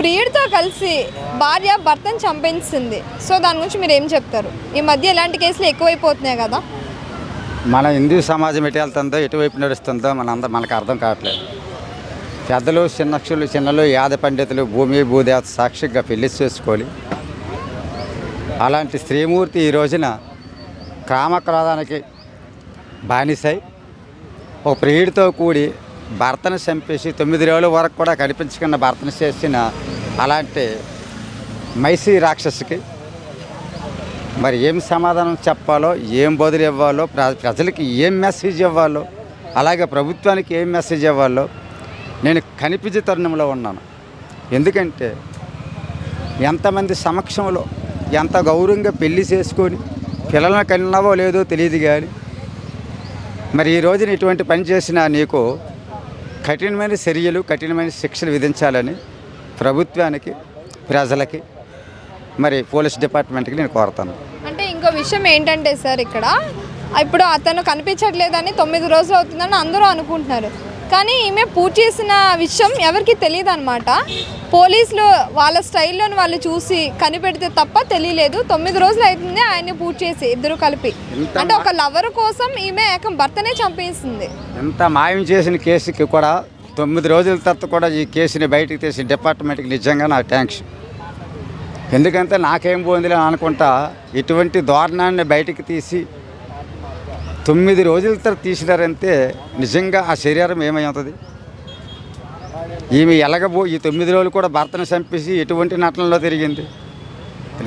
ప్రియుడితో కలిసి భార్య భర్తను చంపేస్తుంది. సో దాని గురించి మీరు ఏం చెప్తారు? ఈ మధ్య ఇలాంటి కేసులు ఎక్కువైపోతున్నాయి కదా. మన హిందూ సమాజం ఎటు వెళ్తుందో ఎటువైపు నడుస్తుందో మనకు అర్థం కావట్లేదు. పెద్దలు చిన్నలు యాద పండితులు భూమి భూదేవత సాక్షిగా పెళ్లి చేసుకోవాలి. అలాంటి స్త్రీమూర్తి ఈ రోజున కామక్రోధానికి బానిసై ఒక ప్రియుడితో కూడి భర్తను చంపేసి 9 రోజుల వరకు కూడా కనిపించకుండా భర్తను చేసిన అలాంటి మైసీ రాక్షసుకి మరి ఏం సమాధానం చెప్పాలో, ఏం బదులు ఇవ్వాలో, ప్రజలకి ఏం మెసేజ్ ఇవ్వాలో, అలాగే ప్రభుత్వానికి ఏం మెసేజ్ ఇవ్వాలో నేను కనిపించే తరుణంలో ఉన్నాను. ఎందుకంటే ఎంతమంది సమక్షంలో ఎంత గౌరవంగా పెళ్లి చేసుకొని పిల్లలను కన్నావో లేదో తెలియదు. కానీ మరి ఈ రోజున ఇటువంటి పని చేసిన నీకు కఠినమైన చర్యలు, కఠినమైన శిక్షలు విధించాలని ప్రభుత్వానికి, ప్రజలకి, మరి పోలీస్ డిపార్ట్మెంట్కి నేను కోరుతాను. అంటే ఇంకో విషయం ఏంటంటే సార్, ఇక్కడ ఇప్పుడు అతను కనిపించట్లేదని 9 రోజులు అవుతుందని అందరూ అనుకుంటున్నారు. కానీ ఈమె పూర్తి చేసిన విషయం ఎవరికి తెలియదు అనమాట. పోలీసులు వాళ్ళ స్టైల్లోని వాళ్ళు చూసి కనిపెడితే తప్ప తెలియలేదు. 9 రోజులు అవుతుంది ఆయన్ని పూర్తి చేసి ఇద్దరు కలిపి. అంటే ఒక లవర్ కోసం ఈమె ఏకం భర్తనే చంపేసింది. ఎంత మాయం చేసిన కేసుకి కూడా 9 రోజుల తర్వాత కూడా ఈ కేసుని బయటకు తీసిన డిపార్ట్మెంట్కి నిజంగా నాకు థ్యాంక్స్. ఎందుకంటే నాకేం పోయిందిలే అనుకుంటా ఇటువంటి దారుణాన్ని బయటికి తీసి 9 రోజుల తర్వాత తీసినారంటే నిజంగా ఆ శరీరం ఏమవుతుంది? ఈమె ఈ 9 రోజులు కూడా భర్తను చంపేసి ఎటువంటి నటనలో తిరిగింది.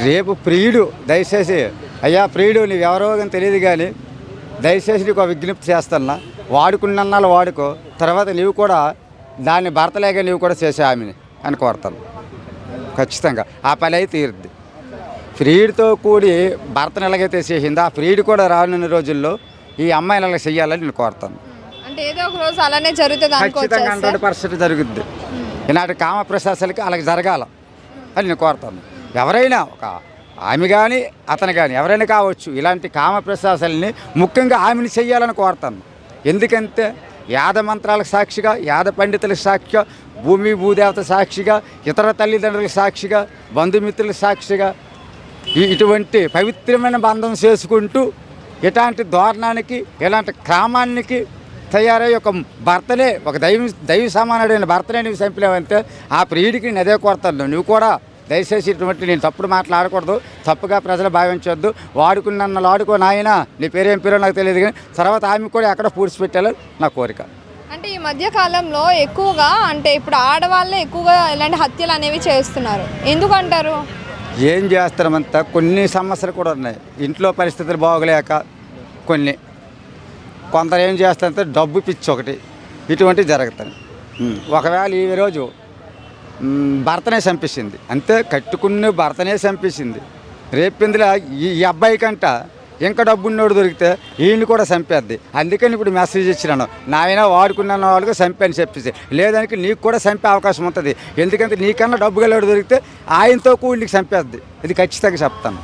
రేపు ప్రియుడు దయచేసి, అయ్యా ప్రియుడు నీవెవరో కానీ తెలియదు, కానీ దయచేసి నీకు విజ్ఞప్తి చేస్తున్నా, వాడుకున్నన్నాళ్ళు వాడుకో, తర్వాత నీవు కూడా దాన్ని భర్తలేక నీవు కూడా చేసే ఆమెని అని కోరుతాను. ఖచ్చితంగా ఆ పని అయితే తీరుద్ది. ప్రియుడితో కూడి భర్తను ఎలాగైతే చేసింది, ఆ ప్రియుడు కూడా రానున్న రోజుల్లో ఈ అమ్మాయిని అలా చెయ్యాలని నేను కోరుతాను. అంటే ఏదో ఒక రోజు అలానే జరుగుతుంది, ఖచ్చితంగా 100% జరుగుద్ది. ఈనాటి కామ ప్రశాసనకి అలాగే జరగాల అని నేను కోరుతాను. ఎవరైనా ఒక ఆమె కానీ అతను కానీ ఎవరైనా కావచ్చు, ఇలాంటి కామ ప్రశాసనని ముఖ్యంగా ఆమెను చెయ్యాలని కోరుతాను. ఎందుకంటే యాద మంత్రాలకు సాక్షిగా, యాద పండితులకు సాక్షిగా, భూమి భూదేవత సాక్షిగా, ఇతర తల్లిదండ్రులకు సాక్షిగా, బంధుమిత్రుల సాక్షిగా ఇటువంటి పవిత్రమైన బంధం చేసుకుంటూ ఇలాంటి దారుణానికి, ఇలాంటి క్రమానికి తయారై ఒక భర్తనే, ఒక దైవ సమానుడైన భర్తనే నువ్వు చంపలేవంటే ఆ ప్రియుడికి నేను అదే కోరుతాను. నువ్వు కూడా దయచేసి ఇటువంటి నేను తప్పుడు మాట్లాడకూడదు, తప్పుగా ప్రజలు భావించవద్దు. వాడుకున్నన్ను వాడుకో నాయన, నీ పేరేం పేరో నాకు తెలియదు, కానీ తర్వాత ఆమె కూడా ఎక్కడ పూడ్చిపెట్టాలని నా కోరిక. అంటే ఈ మధ్య కాలంలో ఎక్కువగా, అంటే ఇప్పుడు ఆడవాళ్ళే ఎక్కువగా ఇలాంటి హత్యలు అనేవి చేస్తున్నారు. ఎందుకంటారు? ఏం చేస్తామంతా కొన్ని సమస్యలు కూడా ఉన్నాయి. ఇంట్లో పరిస్థితులు బాగోలేక కొందరు ఏం చేస్తారంటే డబ్బు పిచ్చి ఒకటి, ఇటువంటివి జరుగుతాయి. ఒకవేళ ఈ రోజు భర్తనే చంపేసింది, అంతే, కట్టుకుని భర్తనే చంపేసింది. రేపిందిలా ఈ అబ్బాయి కంట ఇంకా డబ్బున్నోడు దొరికితే ఈయన్ని కూడా చంపేద్ది. అందుకని ఇప్పుడు మెసేజ్ ఇచ్చినాను, నాయన వాడుకున్న వాళ్ళకి చంపని చెప్పేసి, లేదానికి నీకు కూడా చంపే అవకాశం ఉంటుంది. ఎందుకంటే నీకన్నా డబ్బు గలవాడు దొరికితే ఆయనతో కూడా నీకు చంపేద్ది. ఇది ఖచ్చితంగా చెప్తాను.